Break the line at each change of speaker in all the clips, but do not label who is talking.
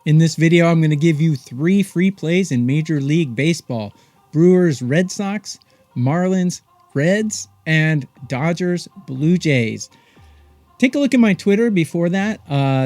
In this video, I'm going to give you 3 free plays in Major League Baseball. Brewers, Red Sox, Marlins, Reds, and Dodgers, Blue Jays. Take a look at my Twitter before that.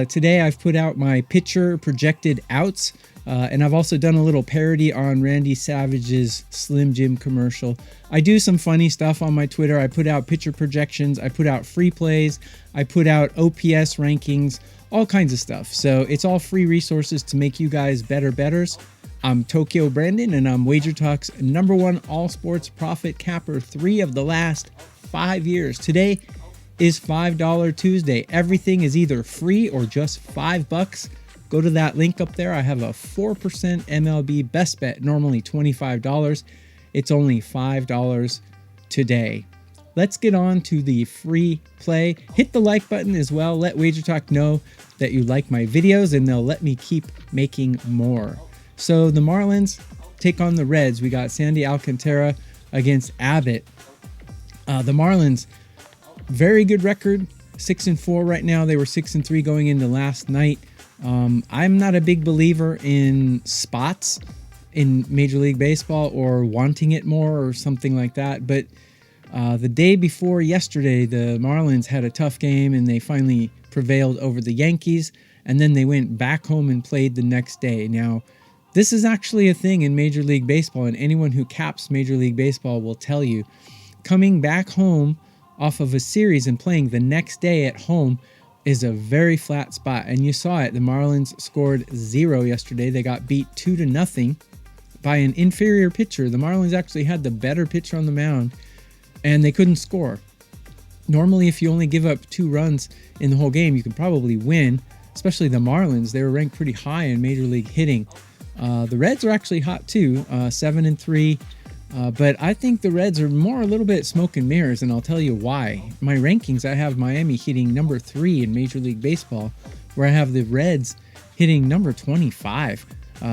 Today I've put out my pitcher projected outs, and I've also done a little parody on Randy Savage's Slim Jim commercial. I do some funny stuff on my Twitter. I put out pitcher projections, I put out free plays, I put out OPS rankings, all kinds of stuff. So it's all free resources to make you guys better bettors. I'm Tokyo Brandon, and I'm WagerTalk's #1 all sports profit capper 3 of the last 5 years. Today is $5 Tuesday. Everything is either free or just $5. Go to that link up there. I have a 4% MLB best bet, normally $25. It's only $5 today. Let's get on to the free play. Hit the like button as well. Let WagerTalk know that you like my videos, and they'll let me keep making more. So the Marlins take on the Reds. We got Sandy Alcantara against Abbott. The Marlins, very good record, 6-4 right now. They were 6-3 going into last night. I'm not a big believer in spots in Major League Baseball or wanting it more or something like that. But the day before yesterday, the Marlins had a tough game and they finally prevailed over the Yankees. And then they went back home and played the next day. Now, this is actually a thing in Major League Baseball, and anyone who caps Major League Baseball will tell you, coming back home off of a series and playing the next day at home is a very flat spot. And you saw it. The Marlins scored 0 yesterday. They got beat 2-0 by an inferior pitcher. The Marlins actually had the better pitcher on the mound, and they couldn't score. Normally, if you only give up 2 runs in the whole game, you can probably win, especially the Marlins. They were ranked pretty high in Major League hitting. The Reds are actually hot too, 7-3. But I think the Reds are a little bit smoke and mirrors, and I'll tell you why. My rankings, I have Miami hitting number 3 in Major League Baseball, where I have the Reds hitting number 25.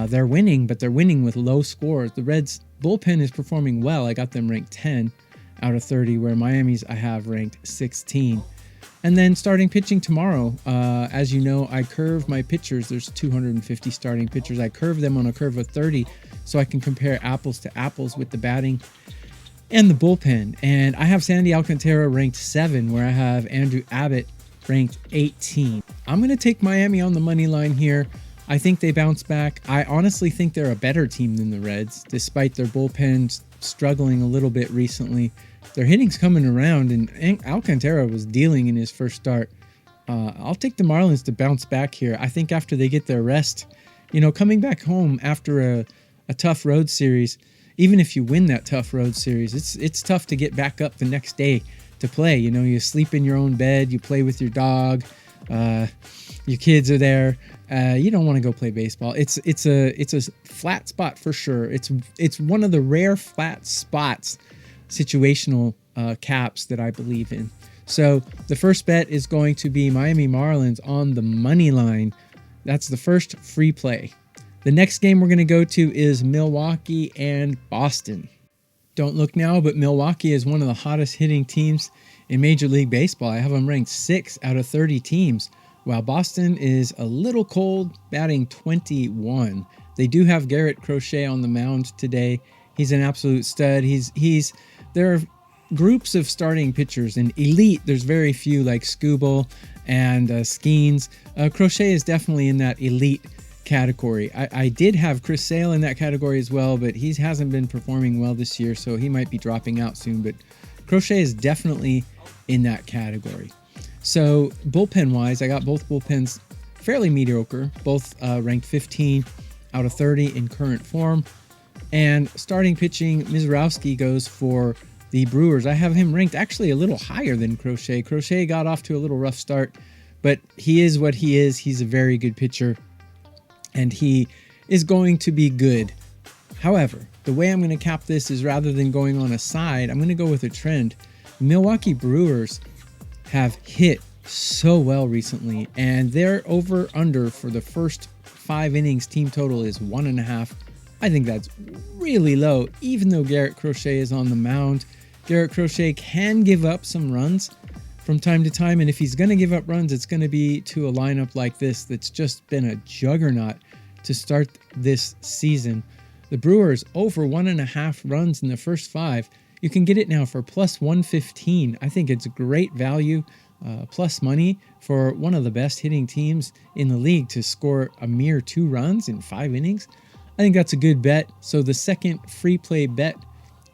They're winning, but they're winning with low scores. The Reds' bullpen is performing well. I got them ranked 10 out of 30, where Miami's I have ranked 16. And then starting pitching tomorrow, as you know, I curve my pitchers. There's 250 starting pitchers. I curve them on a curve of 30 so I can compare apples to apples with the batting and the bullpen. And I have Sandy Alcantara ranked 7, where I have Andrew Abbott ranked 18. I'm going to take Miami on the money line here. I think they bounce back. I honestly think they're a better team than the Reds, despite their bullpen struggling a little bit recently. Their hitting's coming around, and Alcantara was dealing in his first start. I'll take the Marlins to bounce back here. I think after they get their rest, coming back home after a tough road series, even if you win that tough road series, it's tough to get back up the next day to play. You sleep in your own bed, you play with your dog, your kids are there. You don't want to go play baseball. It's a flat spot for sure. It's one of the rare flat spots, situational caps, that I believe in. So the first bet is going to be Miami Marlins on the money line. That's the first free play. The next game we're going to go to is Milwaukee and Boston. Don't look now, but Milwaukee is one of the hottest hitting teams in Major League Baseball. I have them ranked 6 out of 30 teams, while Boston is a little cold, batting 21. They do have Garrett Crochet on the mound today. He's an absolute stud. There are groups of starting pitchers. In elite, there's very few, like Skubal and Skeens. Crochet is definitely in that elite category. I did have Chris Sale in that category as well, but he hasn't been performing well this year, so he might be dropping out soon. But Crochet is definitely in that category. So bullpen-wise, I got both bullpens fairly mediocre, both ranked 15 out of 30 in current form. And starting pitching, Mizrowski goes for the Brewers. I have him ranked actually a little higher than Crochet. Crochet got off to a little rough start, but he is what he is. He's a very good pitcher, and he is going to be good. However, the way I'm going to cap this is, rather than going on a side, I'm going to go with a trend. Milwaukee Brewers have hit so well recently, and their over-under for the first 5 innings team total is 1.5. I think that's really low, even though Garrett Crochet is on the mound. Garrett Crochet can give up some runs from time to time, and if he's going to give up runs, it's going to be to a lineup like this that's just been a juggernaut to start this season. The Brewers over 1.5 runs in the first 5. You can get it now for plus 115. I think it's great value, plus money for one of the best hitting teams in the league to score a mere 2 runs in 5 innings. I think that's a good bet. So the second free play bet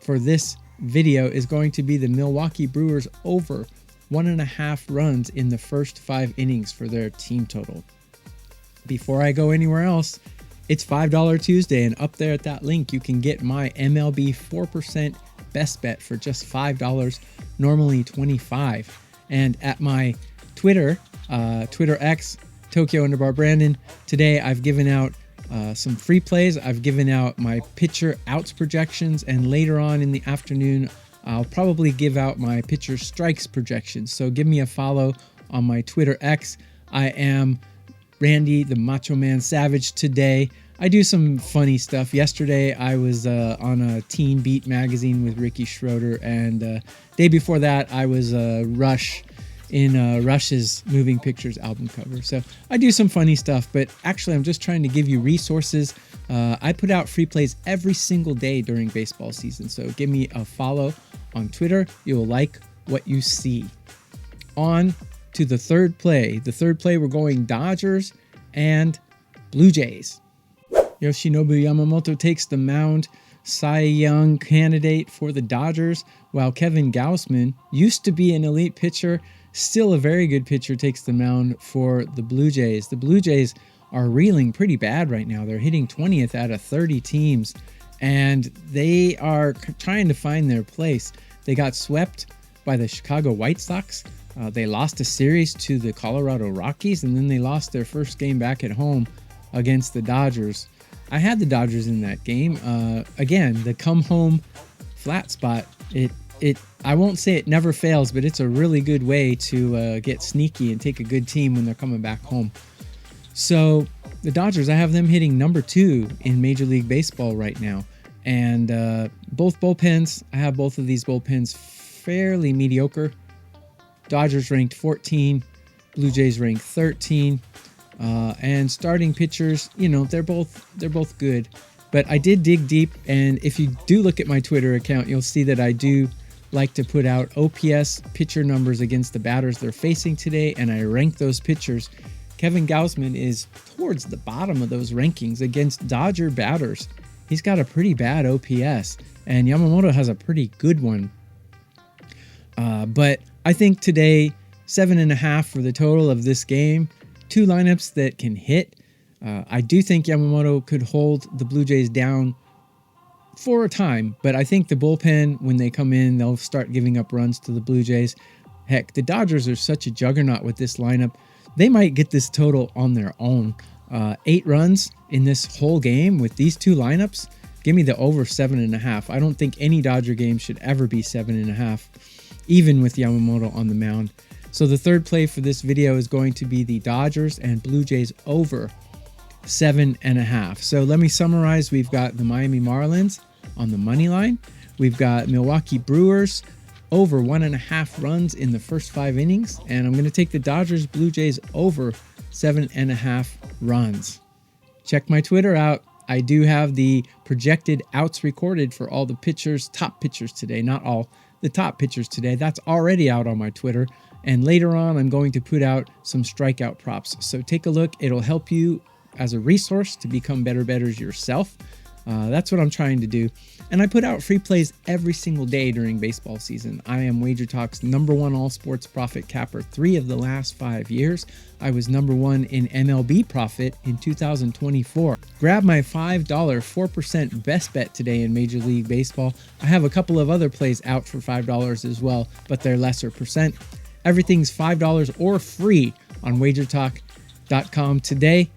for this video is going to be the Milwaukee Brewers over 1.5 runs in the first 5 innings for their team total. Before I go anywhere else, it's $5 Tuesday, and up there at that link, you can get my MLB 4% best bet for just $5, normally $25. And at my Twitter, Twitter X, Tokyo_Brandon, today I've given out some free plays. I've given out my pitcher outs projections, and later on in the afternoon, I'll probably give out my pitcher strikes projections. So give me a follow on my Twitter X. I am Randy the Macho Man Savage today. I do some funny stuff. Yesterday I was on a Teen Beat magazine with Ricky Schroeder, and day before that I was Rush in Rush's Moving Pictures album cover. So I do some funny stuff, but actually I'm just trying to give you resources. I put out free plays every single day during baseball season, so give me a follow on Twitter. You'll like what you see. On to the third play. The third play, we're going Dodgers and Blue Jays. Yoshinobu Yamamoto takes the mound, Cy Young candidate for the Dodgers, while Kevin Gausman, used to be an elite pitcher, still a very good pitcher, takes the mound for the Blue Jays. The Blue Jays are reeling pretty bad right now. They're hitting 20th out of 30 teams, and they are trying to find their place. They got swept by the Chicago White Sox. They lost a series to the Colorado Rockies, and then they lost their first game back at home against the Dodgers. I had the Dodgers in that game. Again, the come home flat spot, I won't say it never fails, but it's a really good way to get sneaky and take a good team when they're coming back home. So the Dodgers, I have them hitting number 2 in Major League Baseball right now. And both bullpens, I have both of these bullpens fairly mediocre. Dodgers ranked 14, Blue Jays ranked 13. And starting pitchers, you know, they're both good. But I did dig deep, and if you do look at my Twitter account, you'll see that I do like to put out OPS pitcher numbers against the batters they're facing today, and I rank those pitchers. Kevin Gausman is towards the bottom of those rankings against Dodger batters. He's got a pretty bad OPS, and Yamamoto has a pretty good one. But I think today, 7.5 for the total of this game. 2 lineups that can hit. I do think Yamamoto could hold the Blue Jays down for a time, but I think the bullpen, when they come in, they'll start giving up runs to the Blue Jays. Heck, the Dodgers are such a juggernaut with this lineup. They might get this total on their own. 8 runs in this whole game with these 2 lineups. Give me the over 7.5. I don't think any Dodger game should ever be 7.5, even with Yamamoto on the mound. So the third play for this video is going to be the Dodgers and Blue Jays over 7.5. So let me summarize. We've got the Miami Marlins on the money line. We've got Milwaukee Brewers over 1.5 runs in the first 5 innings. And I'm going to take the Dodgers Blue Jays over 7.5 runs. Check my Twitter out. I do have the projected outs recorded for all the pitchers, top pitchers today, not all, the top pitchers today. That's already out on my Twitter. And later on, I'm going to put out some strikeout props. So take a look. It'll help you as a resource to become better bettors yourself. That's what I'm trying to do. And I put out free plays every single day during baseball season. I am WagerTalk's #1 all sports profit capper 3 of the last 5 years. I was #1 in MLB profit in 2024. Grab my $5 4% best bet today in Major League Baseball. I have a couple of other plays out for $5 as well, but they're lesser percent. Everything's $5 or free on WagerTalk.com today.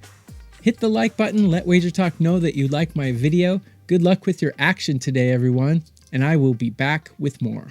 Hit the like button. Let WagerTalk know that you like my video. Good luck with your action today, everyone, and I will be back with more.